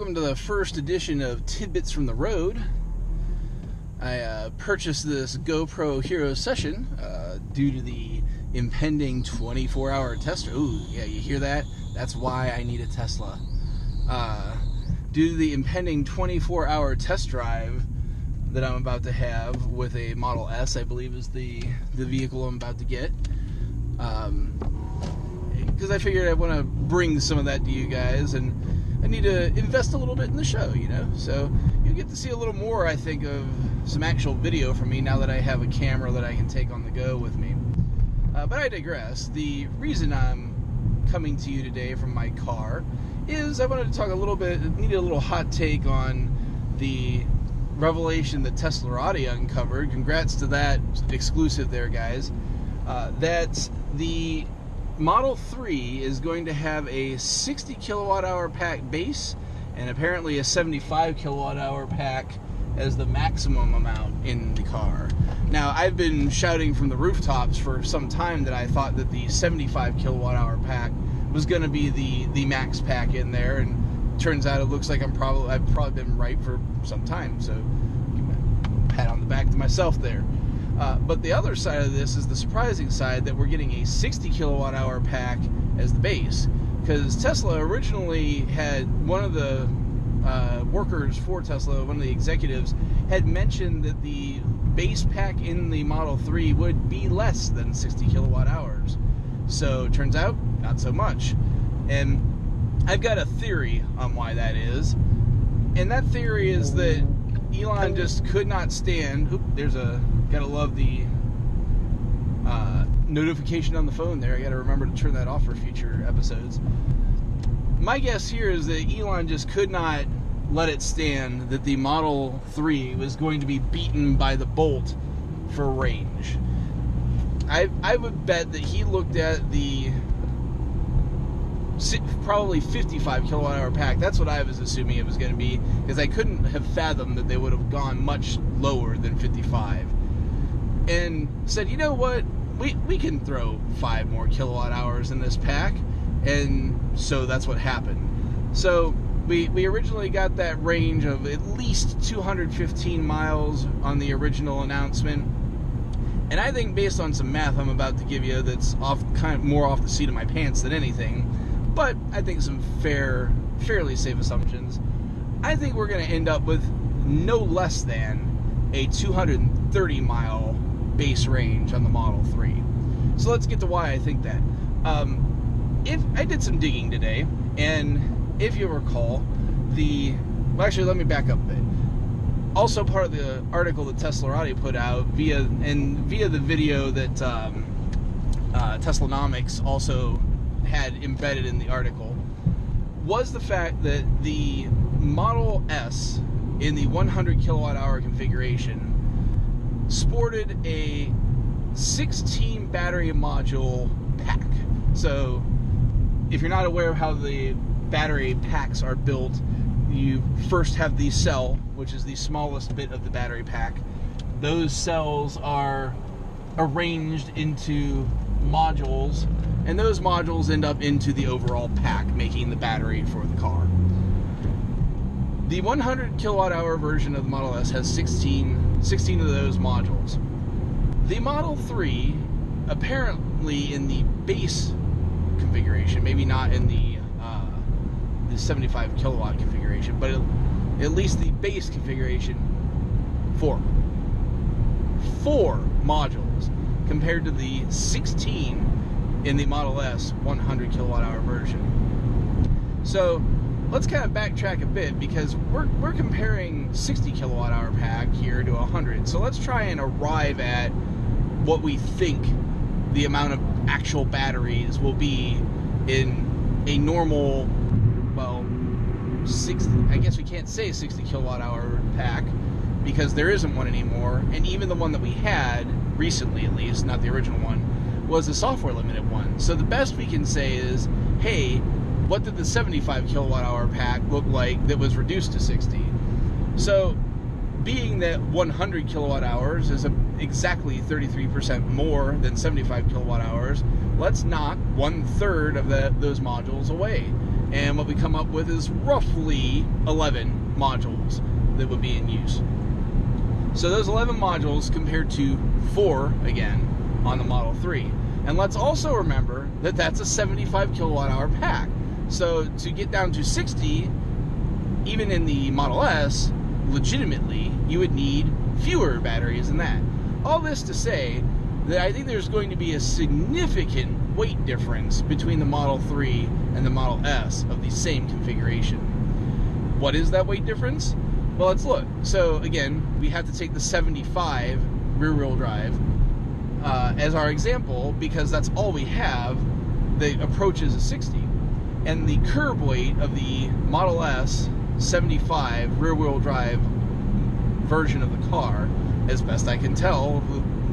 welcome to the first edition of Tidbits from the Road. I purchased this GoPro Hero Session due to the impending 24-hour test. Ooh, yeah, you hear that? That's why I need a Tesla. Due to the impending 24-hour test drive that I'm about to have with a Model S, I believe is the vehicle I'm about to get. Because I figured I want to bring some of that to you guys, and I need to invest a little bit in the show, you know? So you'll get to see a little more, I think, of some actual video from me now that I have a camera that I can take on the go with me. But I digress. The reason I'm coming to you today from my car is I wanted to talk a little bit, needed a little hot take on the revelation that Teslarati uncovered. Congrats to that exclusive there, guys. That the Model 3 is going to have a 60 kilowatt hour pack base and apparently a 75 kilowatt hour pack as the maximum amount in the car. Now, I've been shouting from the rooftops for some time that I thought that the 75 kilowatt hour pack was going to be the max pack in there, and turns out it looks like I've probably been right for some time, so give a pat on the back to myself there. But the other side of this is the surprising side, that we're getting a 60 kilowatt hour pack as the base, because Tesla originally had one of the workers for Tesla, one of the executives, had mentioned that the base pack in the Model 3 would be less than 60 kilowatt hours. So it turns out, not so much. And I've got a theory on why that is. And that theory is that Elon just could not stand... Oop, gotta love the notification on the phone there. I gotta remember to turn that off for future episodes. My guess here is that Elon just could not let it stand that the Model 3 was going to be beaten by the Bolt for range. I would bet that he looked at the probably 55 kilowatt hour pack. That's what I was assuming it was going to be, because I couldn't have fathomed that they would have gone much lower than 55. And said, you know what, we can throw 5 more kilowatt hours in this pack. And so that's what happened. So we originally got that range of at least 215 miles on the original announcement. And I think, based on some math I'm about to give you that's more off the seat of my pants than anything, but I think some fairly safe assumptions, I think we're going to end up with no less than a 230 mile base range on the Model 3. So let's get to why I think that. If I did some digging today, and if you recall, actually, let me back up a bit. Also, part of the article that Teslarati put out via the video that Teslanomics also had embedded in the article, was the fact that the Model S in the 100 kilowatt hour configuration sported a 16 battery module pack. So if you're not aware of how the battery packs are built, you first have the cell, which is the smallest bit of the battery pack. Those cells are arranged into modules, and those modules end up into the overall pack, making the battery for the car. The 100 kilowatt hour version of the Model S has 16 of those modules. The Model 3, apparently in the base configuration, maybe not in the 75 kilowatt configuration, but at least the base configuration, 4 modules compared to the 16 in the Model S 100 kilowatt hour version. So let's kind of backtrack a bit, because we're comparing 60 kilowatt hour pack here to 100. So let's try and arrive at what we think the amount of actual batteries will be in a normal, well, 60, I guess we can't say 60 kilowatt hour pack, because there isn't one anymore, and even the one that we had recently, at least, not the original one, was a software limited one. So the best we can say is, hey, what did the 75 kilowatt hour pack look like that was reduced to 60? So, being that 100 kilowatt hours is exactly 33% more than 75 kilowatt hours, let's knock 1/3 of those modules away. and what we come up with is roughly 11 modules that would be in use. So those 11 modules compared to 4, again, on the Model 3. And let's also remember that that's a 75 kilowatt hour pack. So to get down to 60, even in the Model S, legitimately, you would need fewer batteries than that. All this to say that I think there's going to be a significant weight difference between the Model 3 and the Model S of the same configuration. What is that weight difference? Well, let's look. So again, we have to take the 75 rear-wheel drive as our example, because that's all we have that approaches a 60. And the curb weight of the Model S 75 rear-wheel drive version of the car, as best I can tell,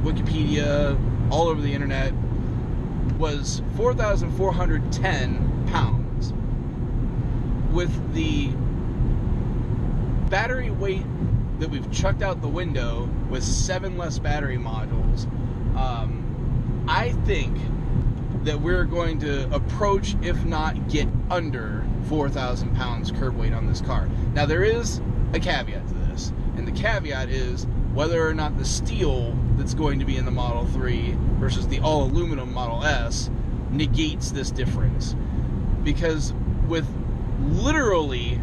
Wikipedia, all over the internet, was 4,410 pounds. With the battery weight that we've chucked out the window with 7 less battery modules, I think that we're going to approach, if not get under 4,000 pounds curb weight on this car. Now, there is a caveat to this, and the caveat is whether or not the steel that's going to be in the Model 3 versus the all-aluminum Model S negates this difference. Because with literally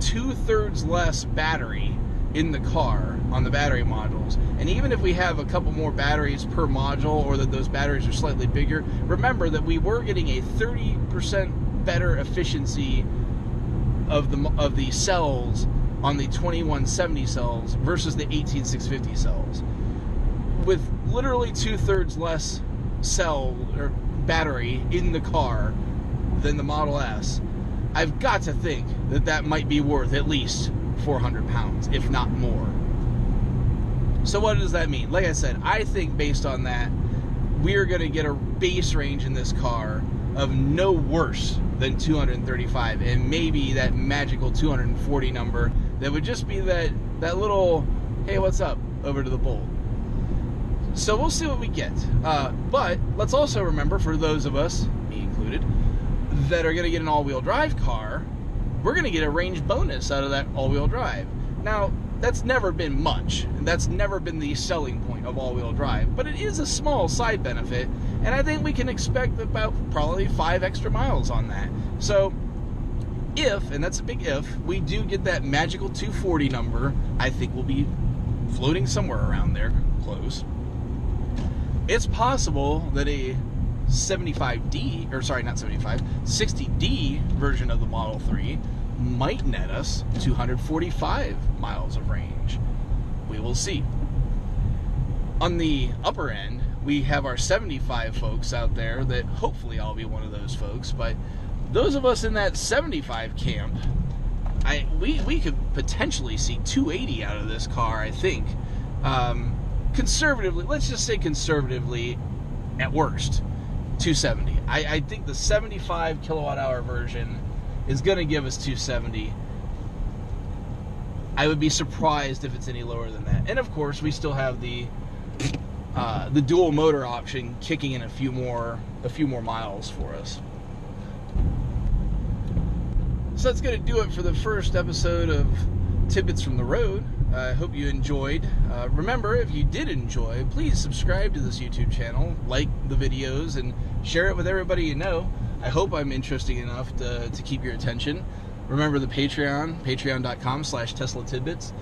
2/3 less battery in the car on the battery modules, and even if we have a couple more batteries per module, or that those batteries are slightly bigger, remember that we were getting a 30% better efficiency of the cells on the 2170 cells versus the 18650 cells. With literally 2/3 less cell or battery in the car than the Model S, I've got to think that that might be worth at least 400 pounds, if not more. So what does that mean? Like I said, I think based on that, we're going to get a base range in this car of no worse than 235, and maybe that magical 240 number that would just be that little, hey, what's up, over to the Bolt. So we'll see what we get. But let's also remember, for those of us, me included, that are going to get an all-wheel drive car, we're going to get a range bonus out of that all-wheel drive. Now, that's never been much, and that's never been the selling point of all-wheel drive, but it is a small side benefit, and I think we can expect about probably 5 extra miles on that. So if, and that's a big if, we do get that magical 240 number, I think we'll be floating somewhere around there, close. It's possible that a 75D, or sorry, not 75, 60D version of the Model 3 might net us 245 miles of range. We will see. On the upper end, we have our 75 folks out there that hopefully I'll be one of those folks, but those of us in that 75 camp, we could potentially see 280 out of this car, I think. Conservatively, let's just say conservatively, at worst, 270. I think the 75 kilowatt hour version is going to give us 270. I would be surprised if it's any lower than that. And of course, we still have the dual motor option kicking in a few more miles for us. So that's going to do it for the first episode of Tidbits from the Road. I hope you enjoyed. Remember, if you did enjoy, please subscribe to this YouTube channel, like the videos, and share it with everybody you know. I hope I'm interesting enough to keep your attention. Remember the Patreon, patreon.com/Tesla Tidbits.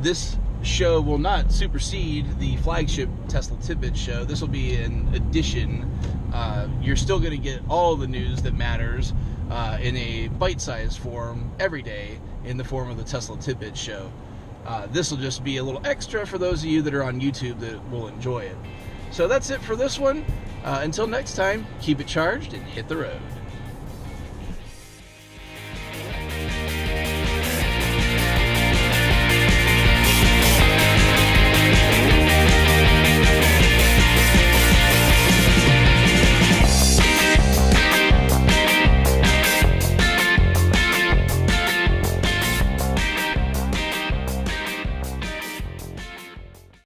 This show will not supersede the flagship Tesla Tidbits show. This will be an addition. You're still going to get all the news that matters in a bite-sized form every day in the form of the Tesla Tidbits show. This will just be a little extra for those of you that are on YouTube that will enjoy it. So that's it for this one. Until next time, keep it charged and hit the road.